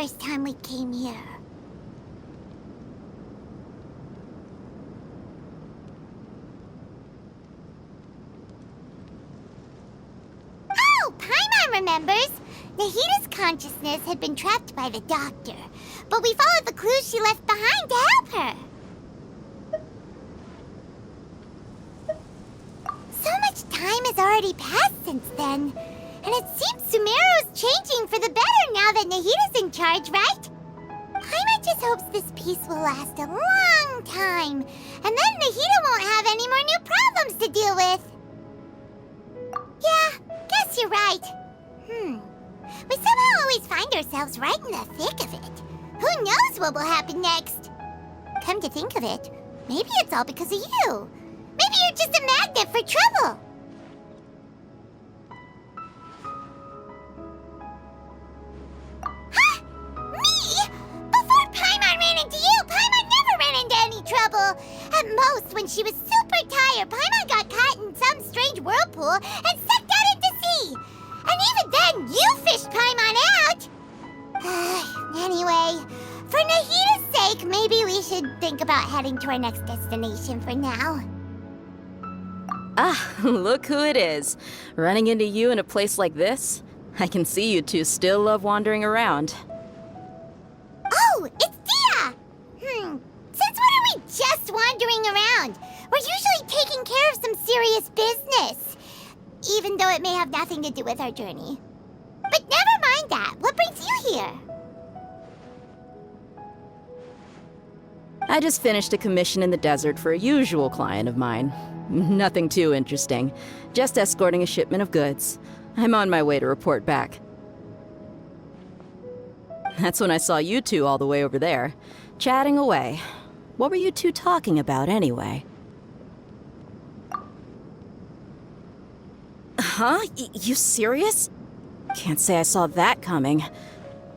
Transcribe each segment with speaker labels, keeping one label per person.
Speaker 1: first time we came here. Oh, Paimon remembers! Nahita's consciousness had been trapped by the doctor, but we followed the clues she left behind to help her. So much time has already passed since then, and it seems Sumeru's changing for the better now that Nahita's in charge, right? Paimon just hopes this peace will last a long time, and then Nahita won't have any more new problems to deal with. Yeah, guess you're right. We somehow always find ourselves right in the thick of it. Who knows what will happen next? Come to think of it, maybe it's all because of you. Maybe you're just a magnet for trouble. Huh? Me? Before Paimon ran into you, Paimon never ran into any trouble. At most, when she was super tired, Paimon got caught in some strange whirlpool and sucked out into sea. And even then, you fished Paimon out! Anyway, for Nahita's sake, maybe we should think about heading to our next destination for now.
Speaker 2: Ah, look who it is. Running into you in a place like this? I can see you two still love wandering around.
Speaker 1: Oh, it's Dia! Since when are we just wandering around? We're usually taking care of some serious business. Even though it may have nothing to do with our journey. But never mind that. What brings you here?
Speaker 2: I just finished a commission in the desert for a usual client of mine. Nothing too interesting. Just escorting a shipment of goods. I'm on my way to report back. That's when I saw you two all the way over there, chatting away. What were you two talking about anyway? Huh? You serious? Can't say I saw that coming.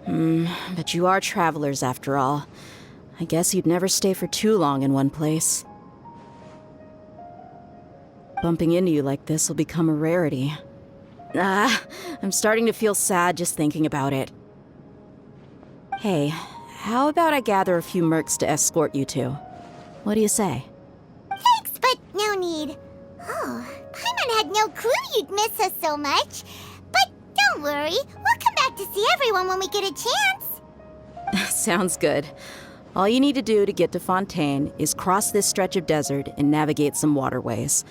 Speaker 2: But you are travelers after all. I guess you'd never stay for too long in one place. Bumping into you like this will become a rarity. I'm starting to feel sad just thinking about it. Hey, how about I gather a few mercs to escort you two? What do you say?
Speaker 1: Thanks, but no need. Oh, Paimon had no clue you'd miss us so much. But don't worry, we'll come back to see everyone when we get a chance.
Speaker 2: Sounds good. All you need to do to get to Fontaine is cross this stretch of desert and navigate some waterways.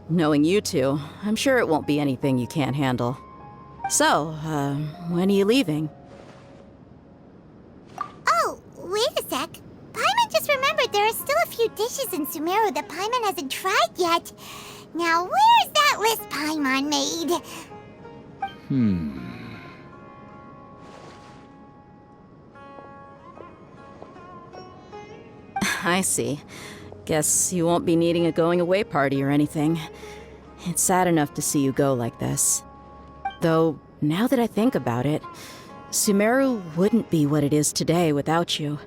Speaker 2: Knowing you two, I'm sure it won't be anything you can't handle. So, when are you leaving?
Speaker 1: Oh, wait a sec. Paimon just remembered there are still a few dishes in Sumeru that Paimon hasn't tried yet. Now, where's that list Paimon made?
Speaker 2: I see. Guess you won't be needing a going-away party or anything. It's sad enough to see you go like this. Though, now that I think about it, Sumeru wouldn't be what it is today without you.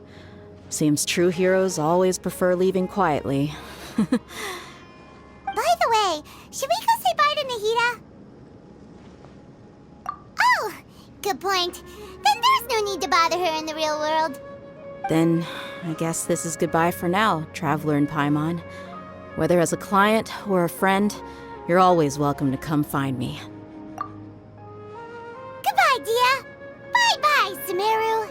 Speaker 2: Seems true heroes always prefer leaving quietly.
Speaker 1: By the way, should we go say bye to Nahita? Oh, good point. Then there's no need to bother her in the real world.
Speaker 2: Then, I guess this is goodbye for now, Traveler in Paimon. Whether as a client or a friend, you're always welcome to come find me.
Speaker 1: Goodbye, Dia. Bye-bye, Sumeru.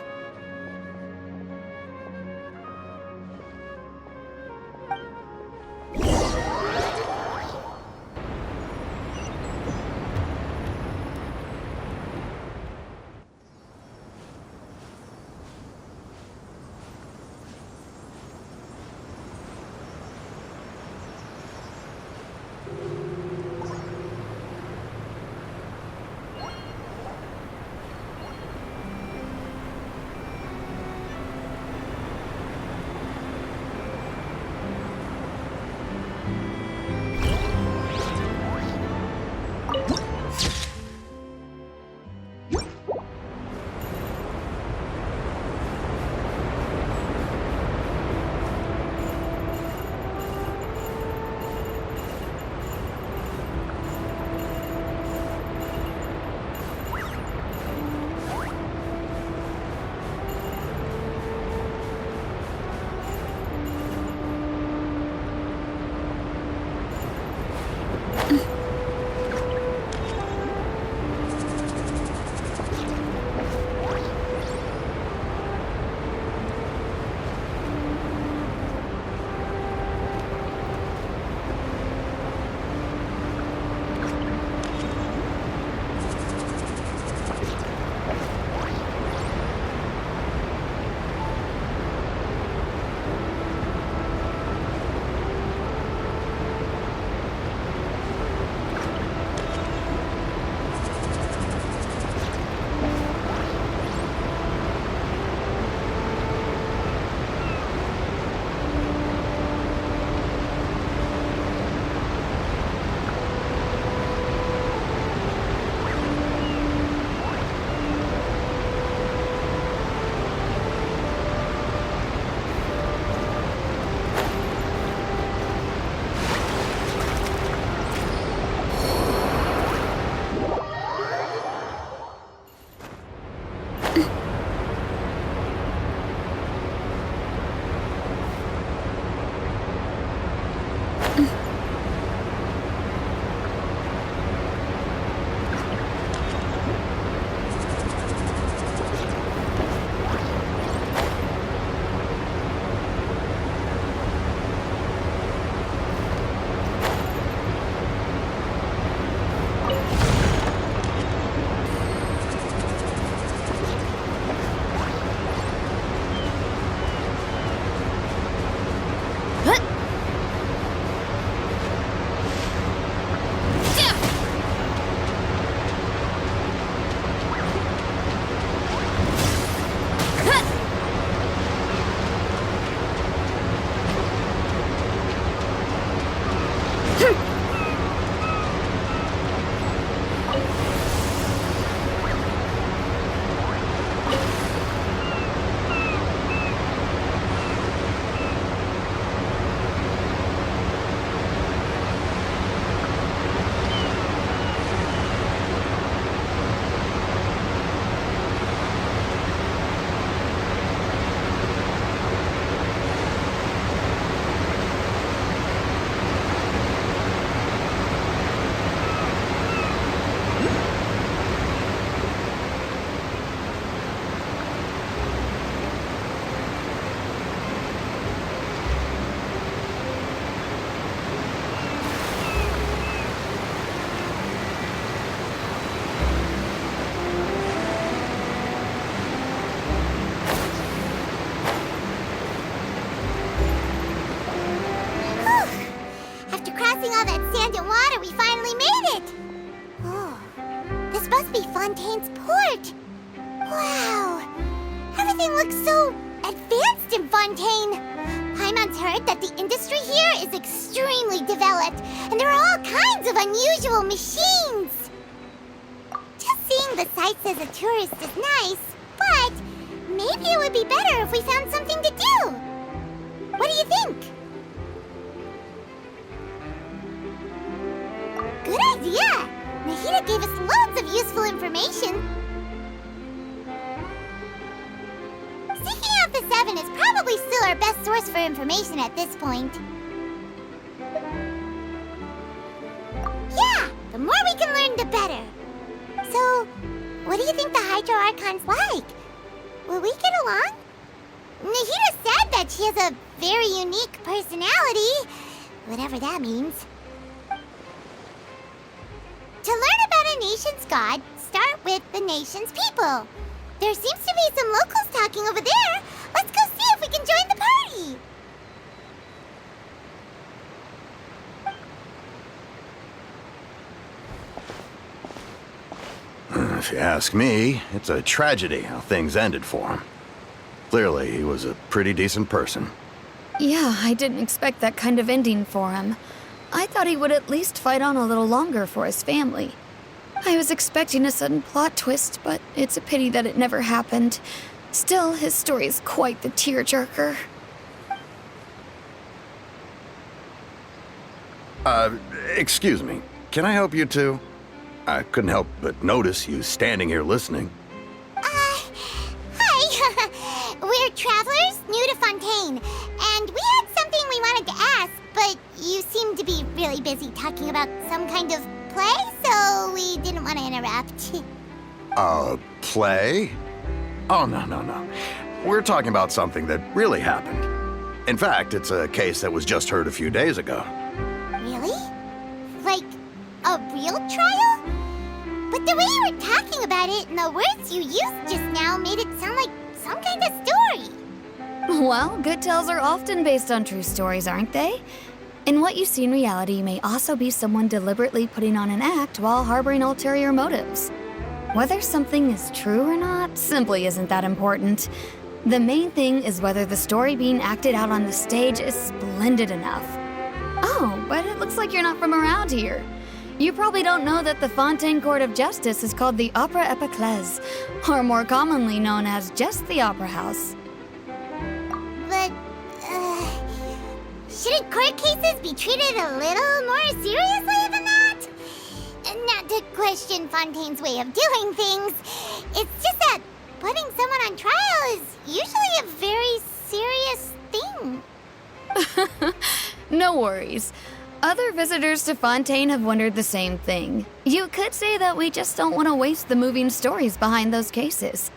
Speaker 1: all that sand and water, we finally made it! Oh, this must be Fontaine's port. Wow, everything looks so advanced in Fontaine. Paimon's heard that the industry here is extremely developed, and there are all kinds of unusual machines. Just seeing the sights as a tourist is nice, but maybe it would be better if we found something to do. What do you think? Good idea! Nahida gave us loads of useful information. Seeking out the Seven is probably still our best source for information at this point. Yeah, the more we can learn, the better. So, what do you think the Hydro Archon's like? Will we get along? Nahida said that she has a very unique personality, whatever that means. To learn about a nation's god, start with the nation's people. There seems to be some locals talking over there. Let's go see if we can join the party.
Speaker 3: If you ask me, it's a tragedy how things ended for him. Clearly, he was a pretty decent person.
Speaker 4: Yeah, I didn't expect that kind of ending for him. I thought he would at least fight on a little longer for his family. I was expecting a sudden plot twist, but it's a pity that it never happened. Still, his story is quite the tearjerker.
Speaker 3: Excuse me. Can I help you two? I couldn't help but notice you standing here listening.
Speaker 1: Hi. We're travelers new to Fontaine, and we had something we wanted to ask, but you seem to be really busy talking about some kind of play, so we didn't want to interrupt.
Speaker 3: Play? Oh, no. We're talking about something that really happened. In fact, it's a case that was just heard a few days ago.
Speaker 1: Really? Like, a real trial? But the way you were talking about it and the words you used just now made it sound like some kind of story.
Speaker 4: Well, good tales are often based on true stories, aren't they? And what you see in reality may also be someone deliberately putting on an act while harboring ulterior motives. Whether something is true or not simply isn't that important. The main thing is whether the story being acted out on the stage is splendid enough. Oh, but it looks like you're not from around here. You probably don't know that the Fontaine Court of Justice is called the Opera Epiclese, or more commonly known as just the Opera House.
Speaker 1: But, shouldn't court cases be treated a little more seriously than that? Not to question Fontaine's way of doing things. It's just that putting someone on trial is usually a very serious thing.
Speaker 4: No worries. Other visitors to Fontaine have wondered the same thing. You could say that we just don't want to waste the moving stories behind those cases.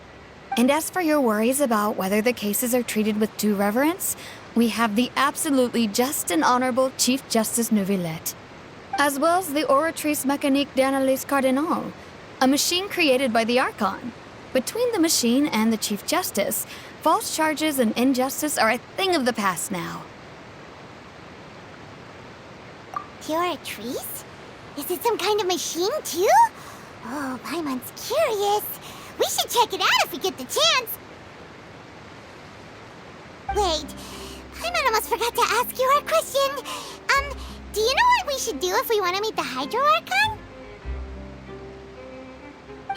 Speaker 4: And as for your worries about whether the cases are treated with due reverence, we have the absolutely just and honorable Chief Justice Neuvillette, as well as the Oratrice Mécanique d'Analyse Cardinal, a machine created by the Archon. Between the machine and the Chief Justice, false charges and injustice are a thing of the past now.
Speaker 1: Oratrice? Is it some kind of machine, too? Oh, Paimon's curious. We should check it out if we get the chance. Wait, Paimon almost forgot to ask you our question. Do you know what we should do if we want to meet the Hydro Archon?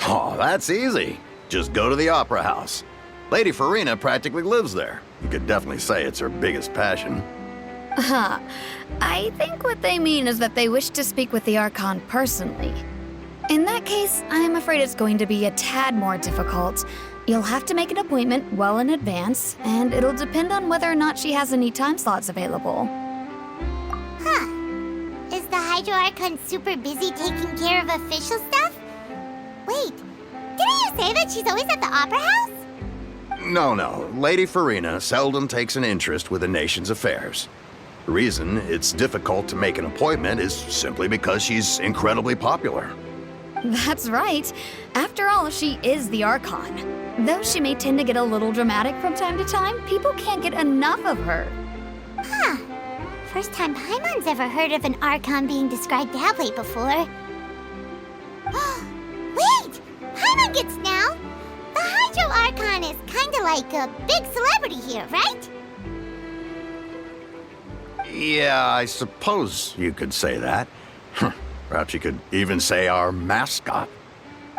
Speaker 3: Oh, that's easy. Just go to the Opera House. Lady Farina practically lives there. You could definitely say it's her biggest passion.
Speaker 4: I think what they mean is that they wish to speak with the Archon personally. In that case, I'm afraid it's going to be a tad more difficult. You'll have to make an appointment well in advance, and it'll depend on whether or not she has any time slots available.
Speaker 1: Huh. Is the Hydro Archon super busy taking care of official stuff? Wait, didn't you say that she's always at the Opera House?
Speaker 3: No. Lady Farina seldom takes an interest with the nation's affairs. The reason it's difficult to make an appointment is simply because she's incredibly popular.
Speaker 4: That's right. After all, she is the Archon. Though she may tend to get a little dramatic from time to time, people can't get enough of her.
Speaker 1: Huh. First time Paimon's ever heard of an Archon being described that way before. Wait! Paimon gets now! The Hydro Archon is kinda like a big celebrity here, right?
Speaker 3: Yeah, I suppose you could say that. Perhaps you could even say our mascot.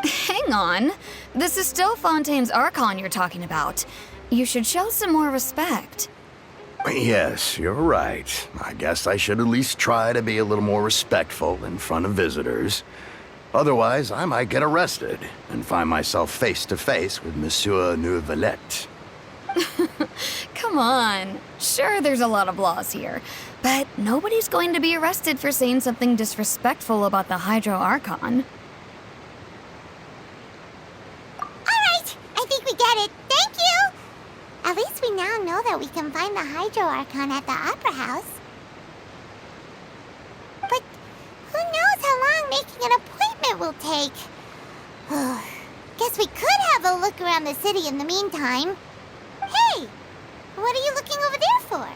Speaker 4: Hang on. This is still Fontaine's Archon you're talking about. You should show some more respect.
Speaker 3: Yes, you're right. I guess I should at least try to be a little more respectful in front of visitors. Otherwise, I might get arrested and find myself face to face with Monsieur Neuvillette.
Speaker 4: Come on. Sure, there's a lot of laws here, but nobody's going to be arrested for saying something disrespectful about the Hydro Archon.
Speaker 1: Alright, I think we get it. Thank you! At least we now know that we can find the Hydro Archon at the Opera House. But who knows how long making an appointment will take? Guess we could have a look around the city in the meantime. Hey! What are you looking over there for?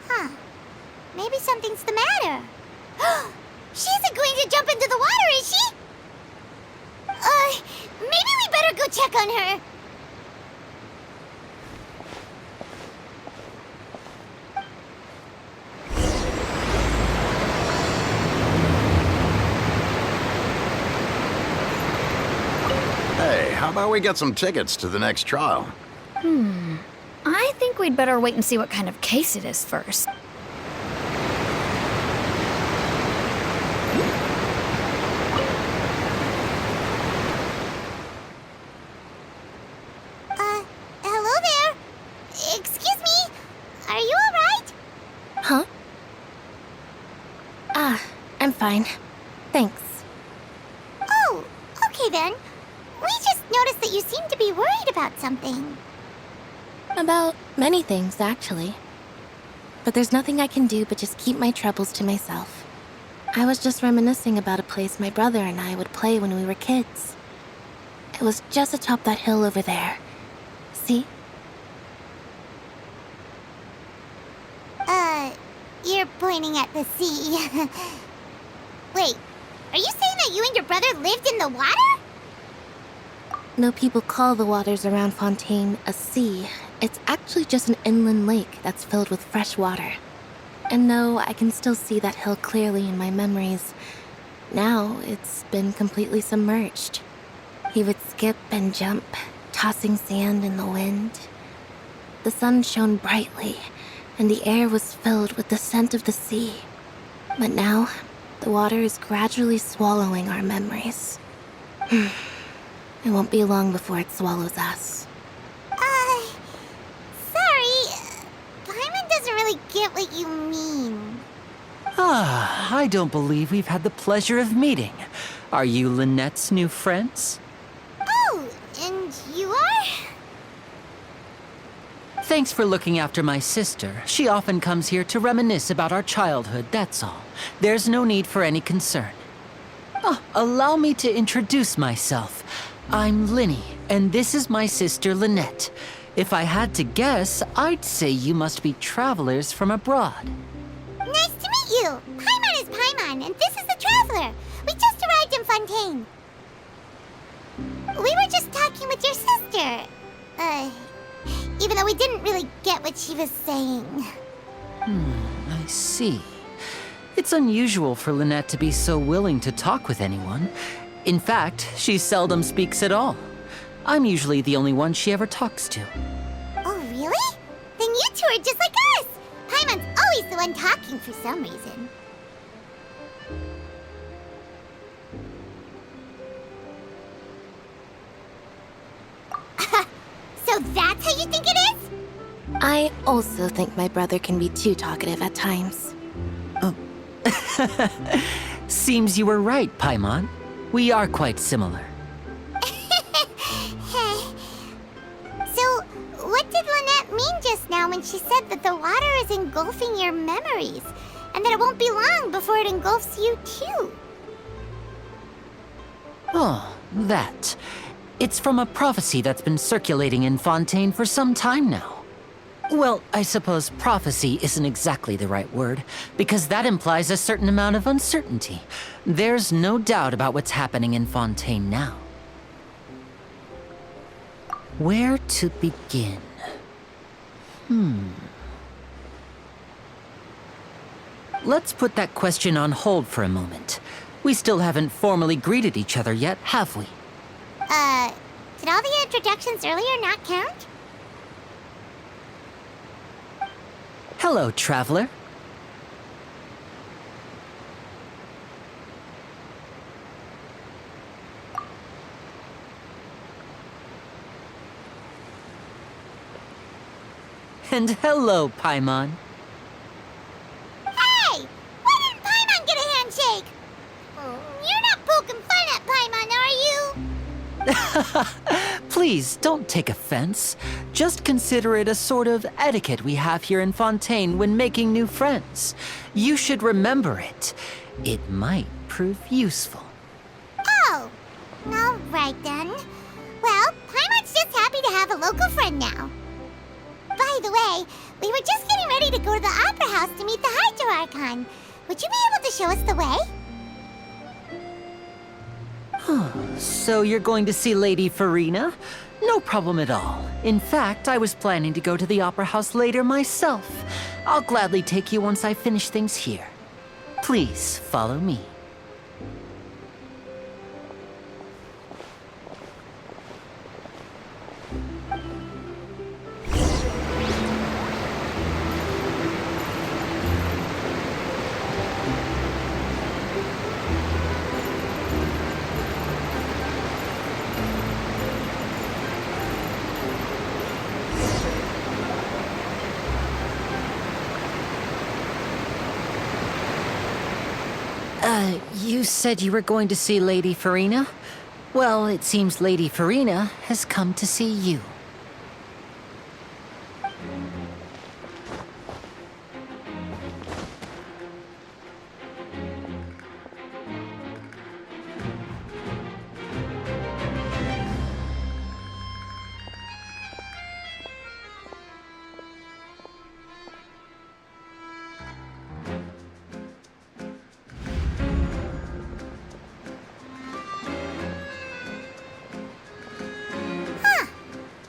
Speaker 1: Huh. Maybe something's the matter. She isn't going to jump into the water, is she? Maybe we better go check on her.
Speaker 3: Hey, how about we get some tickets to the next trial?
Speaker 4: I think we'd better wait and see what kind of case it is first.
Speaker 1: Hello there. Excuse me. Are you alright?
Speaker 5: Huh? I'm fine. Thanks.
Speaker 1: Oh, okay then. We just noticed that you seem to be worried about something.
Speaker 5: About many things, actually. But there's nothing I can do but just keep my troubles to myself. I was just reminiscing about a place my brother and I would play when we were kids. It was just atop that hill over there. See?
Speaker 1: You're pointing at the sea. Wait, are you saying that you and your brother lived in the water?
Speaker 5: No people call the waters around Fontaine a sea. It's actually just an inland lake that's filled with fresh water. And no, I can still see that hill clearly in my memories. Now, it's been completely submerged. He would skip and jump, tossing sand in the wind. The sun shone brightly, and the air was filled with the scent of the sea. But now, the water is gradually swallowing our memories. It won't be long before it swallows us.
Speaker 1: Sorry. Paimon doesn't really get what you mean.
Speaker 6: I don't believe we've had the pleasure of meeting. Are you Lynette's new friends?
Speaker 1: Oh, and you are?
Speaker 6: Thanks for looking after my sister. She often comes here to reminisce about our childhood, that's all. There's no need for any concern. Allow me to introduce myself. I'm Linny, and this is my sister Lynette. If I had to guess, I'd say you must be travelers from abroad.
Speaker 1: Nice to meet you. Paimon is Paimon, and this is the Traveler. We just arrived in Fontaine. We were just talking with your sister. Even though we didn't really get what she was saying.
Speaker 6: I see. It's unusual for Lynette to be so willing to talk with anyone. In fact, she seldom speaks at all. I'm usually the only one she ever talks to.
Speaker 1: Oh, really? Then you two are just like us. Paimon's always the one talking for some reason. So that's how you think it is?
Speaker 5: I also think my brother can be too talkative at times.
Speaker 6: Seems you were right, Paimon. We are quite similar.
Speaker 1: So, what did Lynette mean just now when she said that the water is engulfing your memories, and that it won't be long before it engulfs you too?
Speaker 6: Oh, that. It's from a prophecy that's been circulating in Fontaine for some time now. Well, I suppose prophecy isn't exactly the right word, because that implies a certain amount of uncertainty. There's no doubt about what's happening in Fontaine now. Where to begin? Let's put that question on hold for a moment. We still haven't formally greeted each other yet, have we?
Speaker 1: Did all the introductions earlier not count?
Speaker 6: Hello, traveler. And hello, Paimon.
Speaker 1: Hey! Why didn't Paimon get a handshake? You're not poking fun at Paimon, are you?
Speaker 6: Please, don't take offense. Just consider it a sort of etiquette we have here in Fontaine when making new friends. You should remember it. It might prove useful.
Speaker 1: Oh, all right then. Well, Paimon's just happy to have a local friend now. By the way, we were just getting ready to go to the Opera House to meet the Hydro Archon. Would you be able to show us the way?
Speaker 6: So you're going to see Lady Farina? No problem at all. In fact, I was planning to go to the Opera House later myself. I'll gladly take you once I finish things here. Please follow me. You said you were going to see Lady Farina? Well, it seems Lady Farina has come to see you.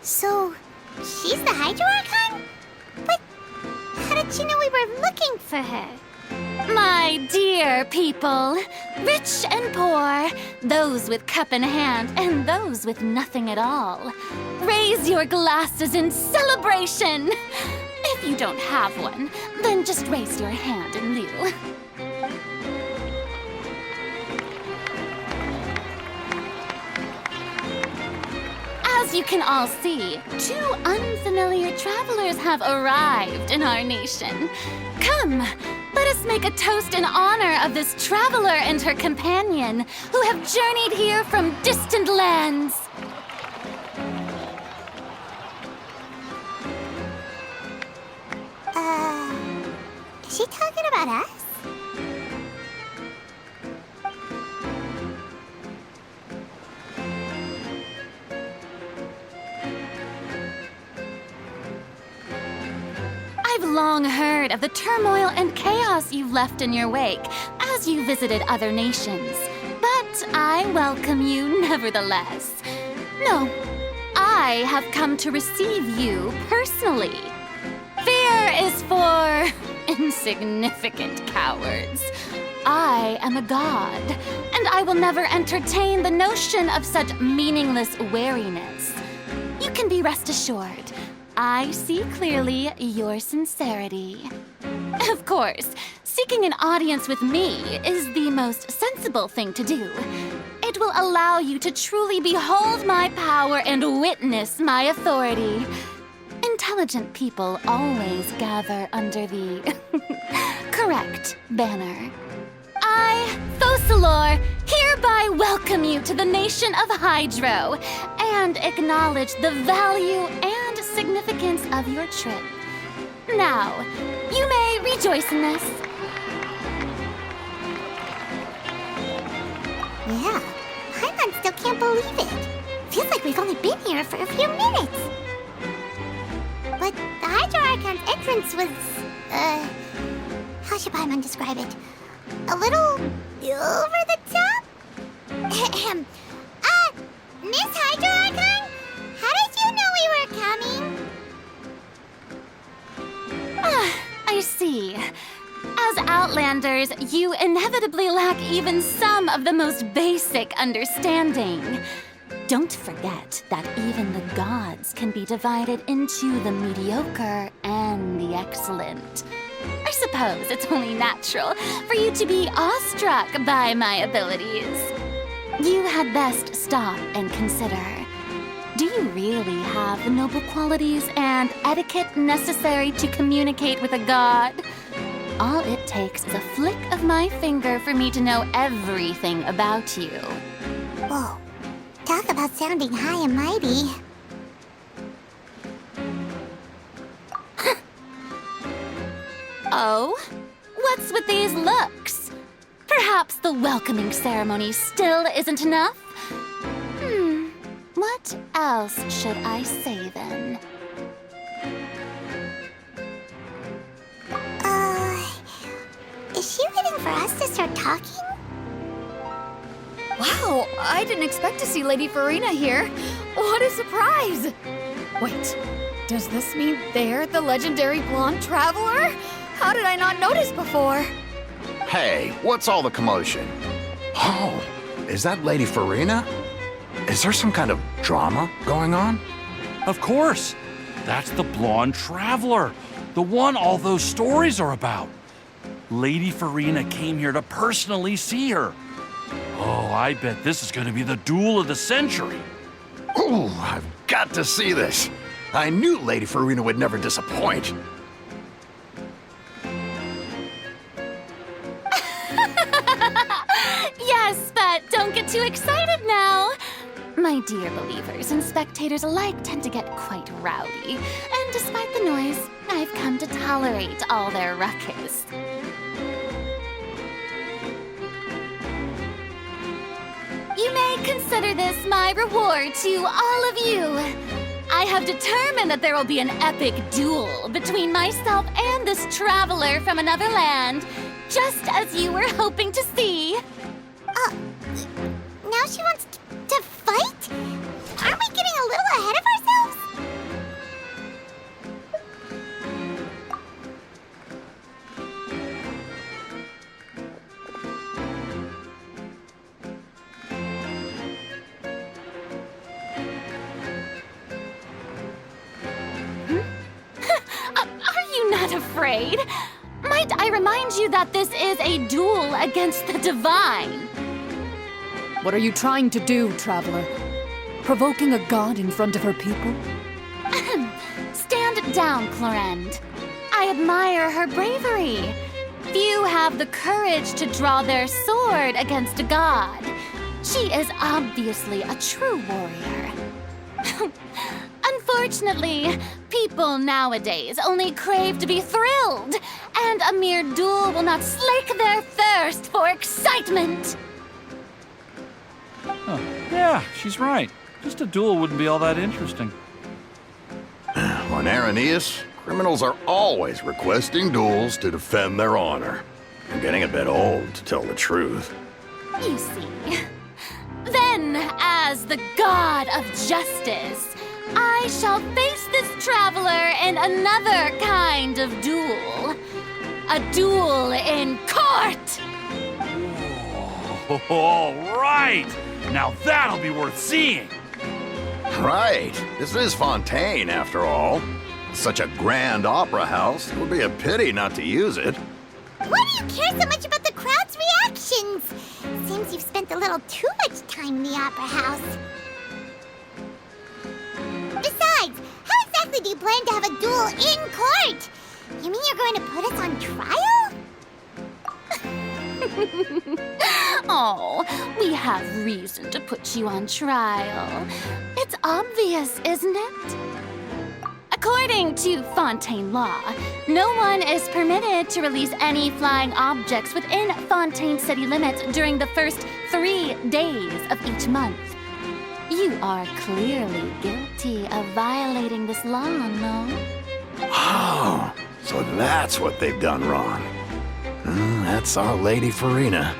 Speaker 1: So, she's the Hydro Archon? But how did she know we were looking for her?
Speaker 7: My dear people, rich and poor, those with cup in hand and those with nothing at all, raise your glasses in celebration. If you don't have one, then just raise your hand in lieu. As you can all see, two unfamiliar travelers have arrived in our nation. Come, let us make a toast in honor of this traveler and her companion who have journeyed here from distant lands.
Speaker 1: Is she talking about us?
Speaker 7: I've long heard of the turmoil and chaos you've left in your wake as you visited other nations. But I welcome you nevertheless. No, I have come to receive you personally. Fear is for insignificant cowards. I am a god, and I will never entertain the notion of such meaningless wariness. You can be rest assured. I see clearly your sincerity. Of course, seeking an audience with me is the most sensible thing to do. It will allow you to truly behold my power and witness my authority. Intelligent people always gather under the correct banner. I, Focalor, hereby welcome you to the nation of Hydro and acknowledge the value and significance of your trip. Now, you may rejoice in this.
Speaker 1: Yeah, Paimon still can't believe it. Feels like we've only been here for a few minutes. but the Hydro Archon's entrance was, how should Paimon describe it? A little over the top? Ahem. Miss Hydro Archon? How did you know we were coming?
Speaker 7: I see. As Outlanders, you inevitably lack even some of the most basic understanding. Don't forget that even the gods can be divided into the mediocre and the excellent. I suppose it's only natural for you to be awestruck by my abilities. You had best stop and consider. Do you really have the noble qualities and etiquette necessary to communicate with a god? All it takes is a flick of my finger for me to know everything about you.
Speaker 1: Whoa. Talk about sounding high and mighty.
Speaker 7: Oh? What's with these looks? Perhaps the welcoming ceremony still isn't enough? What else should I say then?
Speaker 1: Is she waiting for us to start talking?
Speaker 4: Wow, I didn't expect to see Lady Farina here. What a surprise! Wait, does this mean they're the legendary blonde traveler? How did I not notice before?
Speaker 3: Hey, what's all the commotion? Oh, is that Lady Farina? Is there some kind of drama going on?
Speaker 8: Of course. That's the blonde traveler. The one all those stories are about. Lady Farina came here to personally see her. Oh, I bet this is going to be the duel of the century.
Speaker 3: Ooh, I've got to see this. I knew Lady Farina would never disappoint.
Speaker 7: Yes, but don't get too excited now. My dear believers and spectators alike tend to get quite rowdy, and despite the noise, I've come to tolerate all their ruckus. You may consider this my reward to all of you. I have determined that there will be an epic duel between myself and this traveler from another land, just as you were hoping to see.
Speaker 1: Now she wants to fight? Aren't we getting a little ahead of ourselves?
Speaker 7: Are you not afraid? Might I remind you that this is a duel against the divine?
Speaker 9: What are you trying to do, traveler? Provoking a god in front of her people?
Speaker 7: Stand down, Clorend. I admire her bravery. Few have the courage to draw their sword against a god. She is obviously a true warrior. Unfortunately, people nowadays only crave to be thrilled, and a mere duel will not slake their thirst for excitement.
Speaker 8: Huh. Yeah, she's right. Just a duel wouldn't be all that interesting.
Speaker 3: On Araneus, criminals are always requesting duels to defend their honor. I'm getting a bit old, to tell the truth.
Speaker 7: You see. Then, as the god of justice, I shall face this traveler in another kind of duel. A duel in court!
Speaker 8: Oh, all right! Now that'll be worth seeing!
Speaker 3: Right. This is Fontaine, after all. Such a grand opera house, it would be a pity not to use it.
Speaker 1: Why do you care so much about the crowd's reactions? Seems you've spent a little too much time in the opera house. Besides, how exactly do you plan to have a duel in court? You mean you're going to put us on trial?
Speaker 7: Oh, we have reason to put you on trial. It's obvious, isn't it? According to Fontaine law, no one is permitted to release any flying objects within Fontaine city limits during the first 3 days of each month. You are clearly guilty of violating this law, no?
Speaker 3: Oh, so that's what they've done wrong. That's our Lady Farina.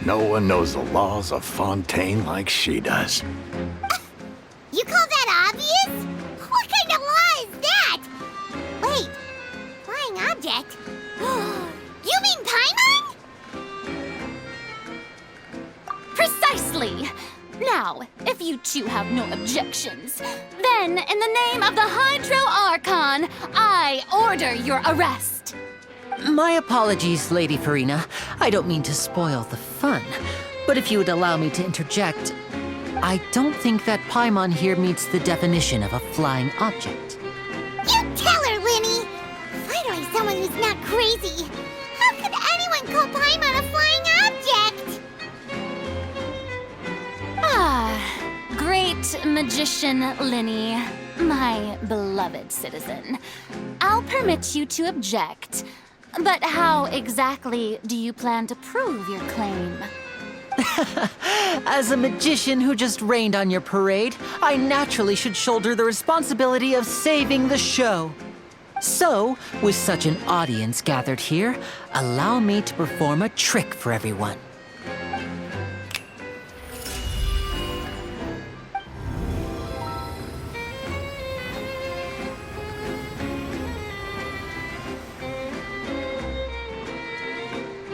Speaker 3: No one knows the laws of Fontaine like she does.
Speaker 1: You call that obvious? What kind of law is that? Wait, flying object? You mean Paimon?
Speaker 7: Precisely! Now, if you two have no objections, then in the name of the Hydro Archon, I order your arrest.
Speaker 6: My apologies, Lady Farina. I don't mean to spoil the fun. But if you would allow me to interject, I don't think that Paimon here meets the definition of a flying object.
Speaker 1: You tell her, Linny! Finally someone who's not crazy. How could anyone call Paimon a flying object?
Speaker 7: Great magician Linny, my beloved citizen. I'll permit you to object, but how exactly do you plan to prove your claim?
Speaker 6: As a magician who just rained on your parade, I naturally should shoulder the responsibility of saving the show. So, with such an audience gathered here, allow me to perform a trick for everyone.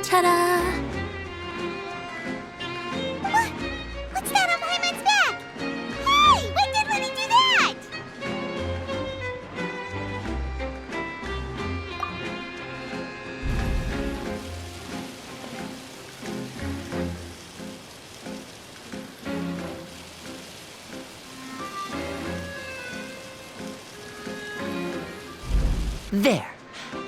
Speaker 7: Ta-da!
Speaker 1: What's that on Paimon's back? Hey, when did Linny do that?
Speaker 6: There.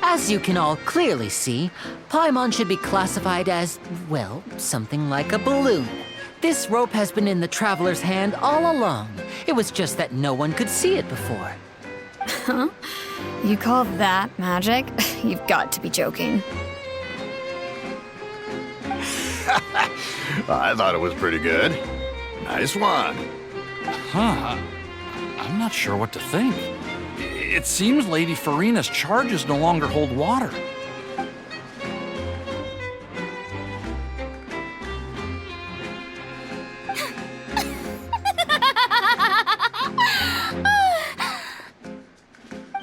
Speaker 6: As you can all clearly see, Paimon should be classified as, well, something like a balloon. This rope has been in the Traveler's hand all along. It was just that no one could see it before.
Speaker 4: Huh? You call that magic? You've got to be joking.
Speaker 3: I thought it was pretty good. Nice one.
Speaker 8: Huh. I'm not sure what to think. It seems Lady Farina's charges no longer hold water.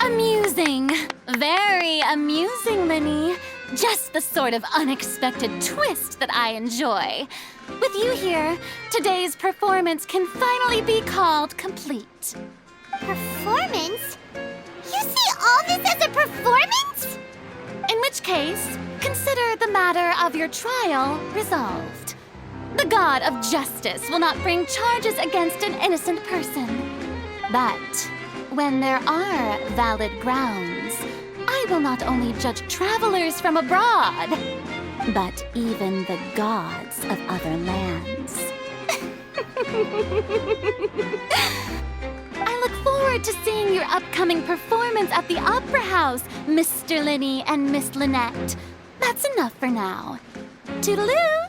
Speaker 7: Amusing. Very amusing, Linny. Just the sort of unexpected twist that I enjoy. With you here, today's performance can finally be called complete.
Speaker 1: Performance? You see all this as a performance?
Speaker 7: In which case, consider the matter of your trial resolved. The god of justice will not bring charges against an innocent person. But when there are valid grounds, I will not only judge travelers from abroad, but even the gods of other lands. I look forward to seeing your upcoming performance at the Opera House, Mr. Linny and Miss Lynette. That's enough for now. Toodaloo!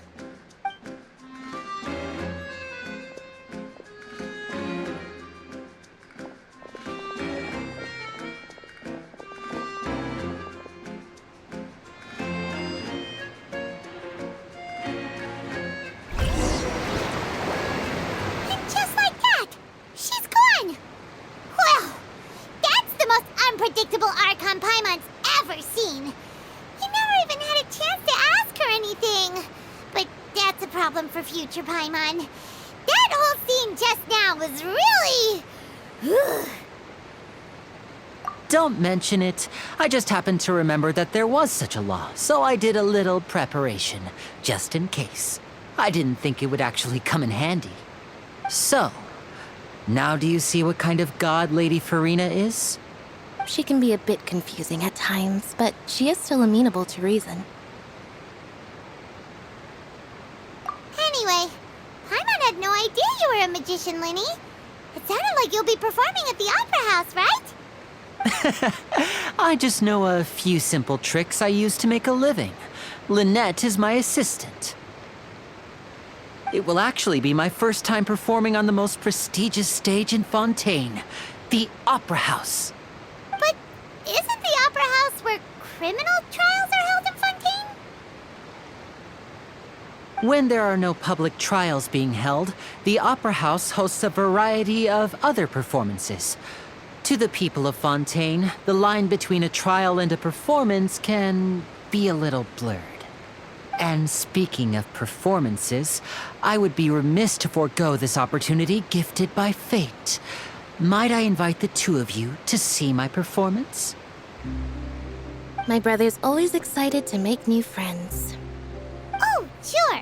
Speaker 1: Unpredictable Archon Paimon's ever seen. You never even had a chance to ask her anything. But that's a problem for future Paimon. That whole scene just now was really...
Speaker 6: Don't mention it. I just happened to remember that there was such a law, so I did a little preparation, just in case. I didn't think it would actually come in handy. So, now do you see what kind of god Lady Farina is?
Speaker 5: She can be a bit confusing at times, but she is still amenable to reason.
Speaker 1: Anyway, Paimon had no idea you were a magician, Linny. It sounded like you'll be performing at the Opera House, right?
Speaker 6: I just know a few simple tricks I use to make a living. Lynette is my assistant. It will actually be my first time performing on the most prestigious stage in Fontaine, the Opera House.
Speaker 1: But isn't where criminal trials are held in Fontaine?
Speaker 6: When there are no public trials being held, the Opera House hosts a variety of other performances. To the people of Fontaine, the line between a trial and a performance can be a little blurred. And speaking of performances, I would be remiss to forego this opportunity gifted by fate. Might I invite the two of you to see my performance?
Speaker 5: My brother's always excited to make new friends.
Speaker 1: Oh, sure.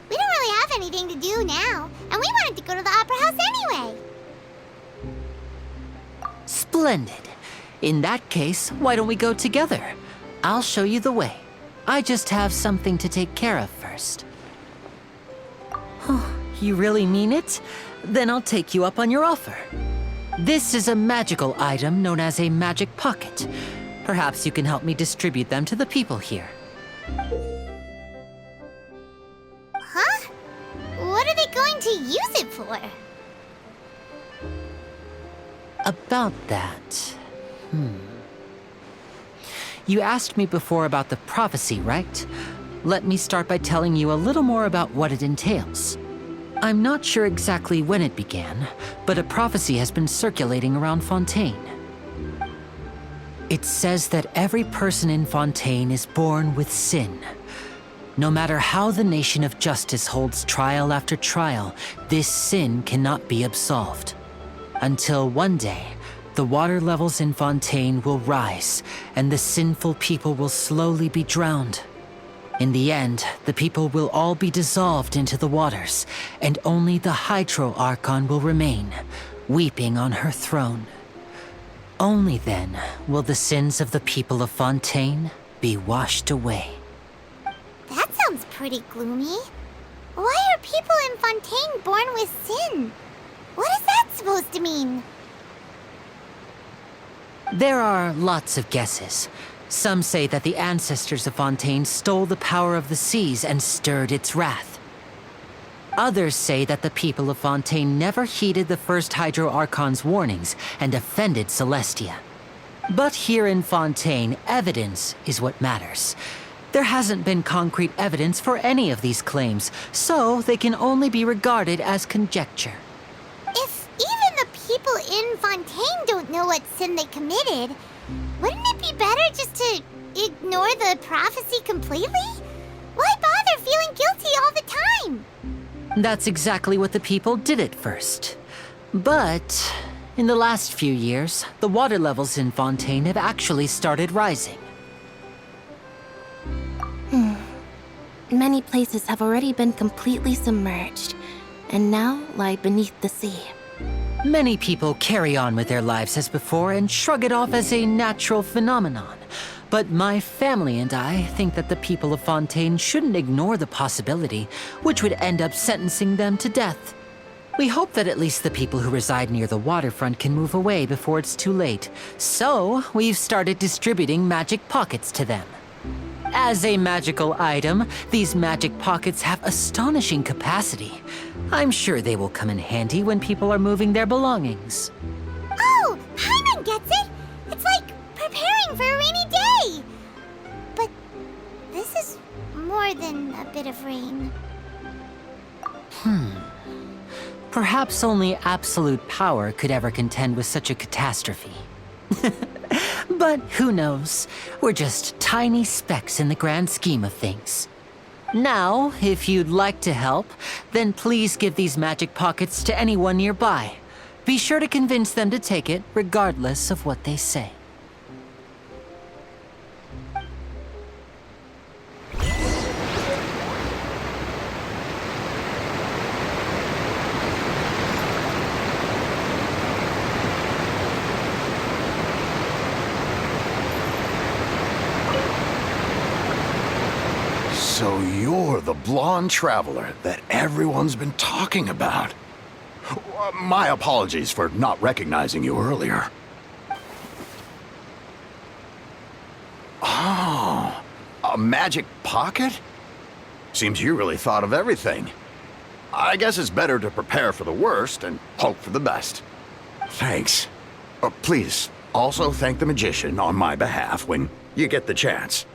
Speaker 1: We don't really have anything to do now, and we wanted to go to the Opera House anyway.
Speaker 6: Splendid. In that case, why don't we go together? I'll show you the way. I just have something to take care of first. You really mean it? Then I'll take you up on your offer. This is a magical item known as a magic pocket. Perhaps you can help me distribute them to the people here.
Speaker 1: Huh? What are they going to use it for?
Speaker 6: About that... You asked me before about the prophecy, right? Let me start by telling you a little more about what it entails. I'm not sure exactly when it began, but a prophecy has been circulating around Fontaine. It says that every person in Fontaine is born with sin. No matter how the nation of justice holds trial after trial, this sin cannot be absolved. Until one day, the water levels in Fontaine will rise, and the sinful people will slowly be drowned. In the end, the people will all be dissolved into the waters, and only the Hydro Archon will remain, weeping on her throne. Only then will the sins of the people of Fontaine be washed away.
Speaker 1: That sounds pretty gloomy. Why are people in Fontaine born with sin? What is that supposed to mean?
Speaker 6: There are lots of guesses. Some say that the ancestors of Fontaine stole the power of the seas and stirred its wrath. Others say that the people of Fontaine never heeded the first Hydro Archon's warnings and offended Celestia. But here in Fontaine, evidence is what matters. There hasn't been concrete evidence for any of these claims, so they can only be regarded as conjecture.
Speaker 1: If even the people in Fontaine don't know what sin they committed, wouldn't it be better just to ignore the prophecy completely? Why bother feeling guilty all the time?
Speaker 6: That's exactly what the people did at first. But in the last few years, the water levels in Fontaine have actually started rising.
Speaker 5: Many places have already been completely submerged, and now lie beneath the sea.
Speaker 6: Many people carry on with their lives as before and shrug it off as a natural phenomenon. But my family and I think that the people of Fontaine shouldn't ignore the possibility, which would end up sentencing them to death. We hope that at least the people who reside near the waterfront can move away before it's too late. So, we've started distributing magic pockets to them. As a magical item, these magic pockets have astonishing capacity. I'm sure they will come in handy when people are moving their belongings.
Speaker 1: Oh, Paimon gets it! It's like preparing for a rainy day! But this is more than a bit of rain.
Speaker 6: Perhaps only absolute power could ever contend with such a catastrophe. But who knows? We're just tiny specks in the grand scheme of things. Now, if you'd like to help, then please give these magic pockets to anyone nearby. Be sure to convince them to take it, regardless of what they say.
Speaker 3: So you're the blonde traveler that everyone's been talking about. My apologies for not recognizing you earlier. Oh, a magic pocket? Seems you really thought of everything. I guess it's better to prepare for the worst and hope for the best. Thanks. Please, also thank the magician on my behalf when you get the chance.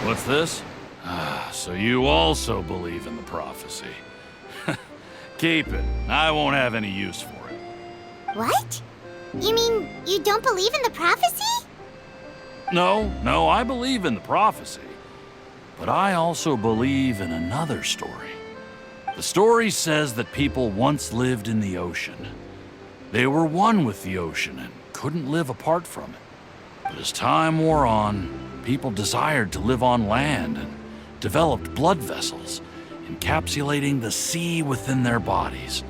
Speaker 8: What's this? So you also believe in the prophecy. Keep it. I won't have any use for it.
Speaker 1: What? You mean you don't believe in the prophecy?
Speaker 8: No, I believe in the prophecy. But I also believe in another story. The story says that people once lived in the ocean. They were one with the ocean and couldn't live apart from it. But as time wore on, people desired to live on land and developed blood vessels, encapsulating the sea within their bodies.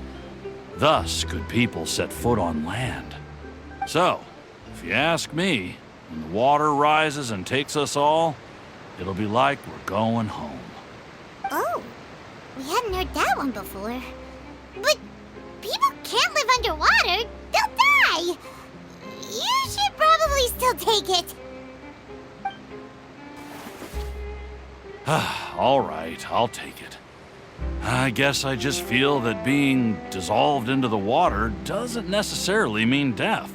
Speaker 8: Thus could people set foot on land. So, if you ask me, when the water rises and takes us all, it'll be like we're going home.
Speaker 1: Oh, we hadn't heard that one before. But people can't live underwater. They'll die. You should probably still take it.
Speaker 8: All right, I'll take it. I guess I just feel that being dissolved into the water doesn't necessarily mean death.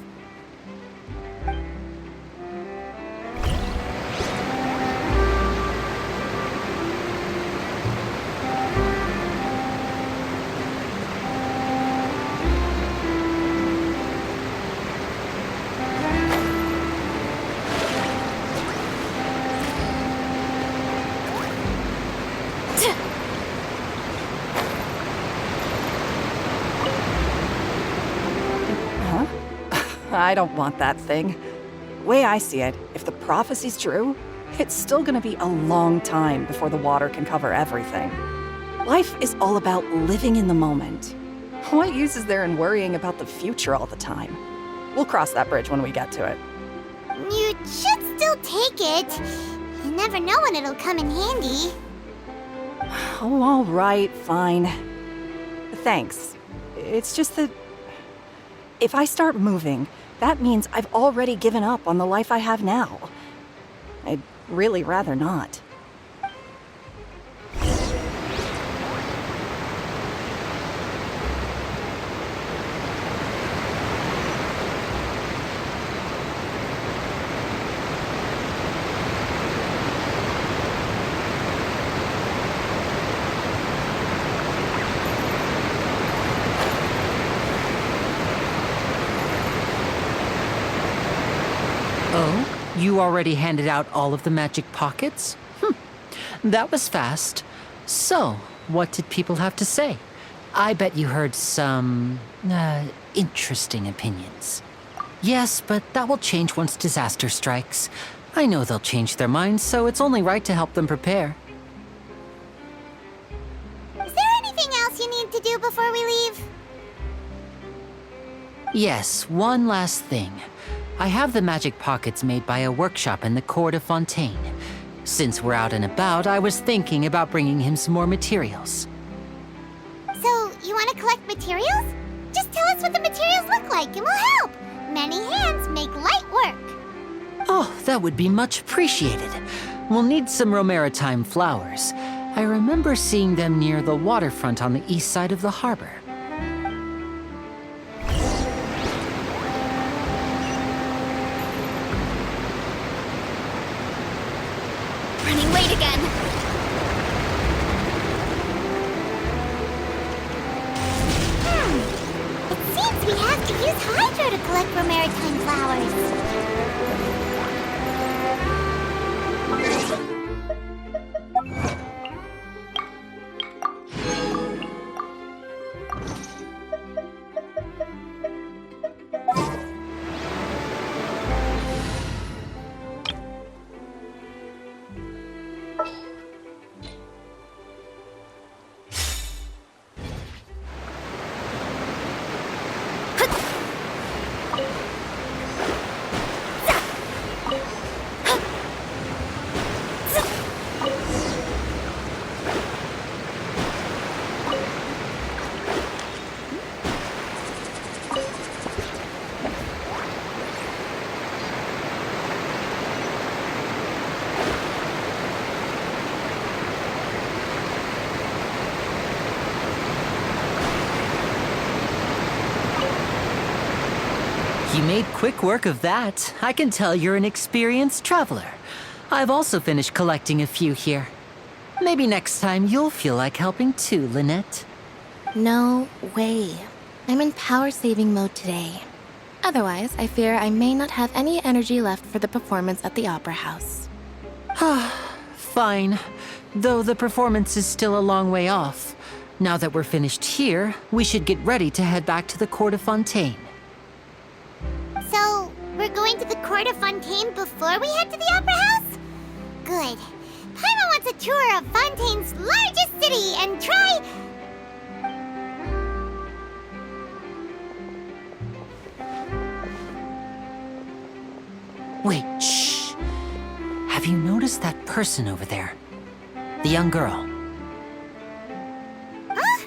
Speaker 2: I don't want that thing. Way I see it, if the prophecy's true, it's still gonna be a long time before the water can cover everything. Life is all about living in the moment. What use is there in worrying about the future all the time? We'll cross that bridge when we get to it.
Speaker 1: You should still take it. You never know when it'll come in handy.
Speaker 2: Oh, all right, fine. Thanks. It's just that if I start moving, that means I've already given up on the life I have now. I'd really rather not.
Speaker 6: Oh, you already handed out all of the magic pockets? That was fast. So, what did people have to say? I bet you heard some, interesting opinions. Yes, but that will change once disaster strikes. I know they'll change their minds, so it's only right to help them prepare.
Speaker 1: Is there anything else you need to do before we leave?
Speaker 6: Yes, one last thing. I have the magic pockets made by a workshop in the court of Fontaine. Since we're out and about, I was thinking about bringing him some more materials.
Speaker 1: So, you want to collect materials? Just tell us what the materials look like and we'll help. Many hands make light work.
Speaker 6: Oh, that would be much appreciated. We'll need some Romaritime flowers. I remember seeing them near the waterfront on the east side of the harbor.
Speaker 4: Running late again.
Speaker 1: It seems we have to use Hydro to collect Romaritime flowers.
Speaker 6: You made quick work of that. I can tell you're an experienced traveler. I've also finished collecting a few here. Maybe next time you'll feel like helping too, Lynette.
Speaker 5: No way. I'm in power-saving mode today. Otherwise, I fear I may not have any energy left for the performance at the Opera House.
Speaker 6: Fine. Though the performance is still a long way off. Now that we're finished here, we should get ready to head back to the Court of Fontaine.
Speaker 1: So, we're going to the Court of Fontaine before we head to the Opera House? Good. Paimon wants a tour of Fontaine's largest city and try...
Speaker 6: Wait, shh. Have you noticed that person over there? The young girl.
Speaker 1: Huh?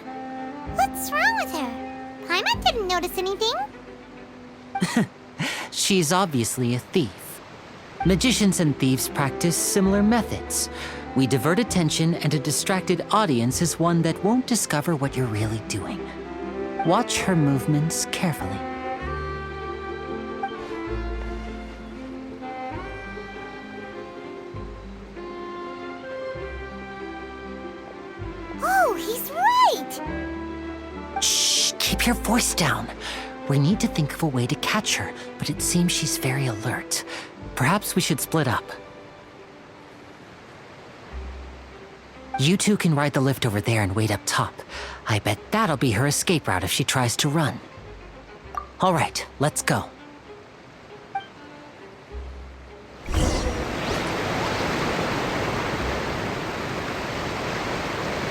Speaker 1: What's wrong with her? Paimon didn't notice anything.
Speaker 6: She's obviously a thief. Magicians and thieves practice similar methods. We divert attention, and a distracted audience is one that won't discover what you're really doing. Watch her movements carefully.
Speaker 1: Oh, he's right!
Speaker 6: Shh, keep your voice down. We need to think of a way to catch her, but it seems she's very alert. Perhaps we should split up. You two can ride the lift over there and wait up top. I bet that'll be her escape route if she tries to run. All right, let's go.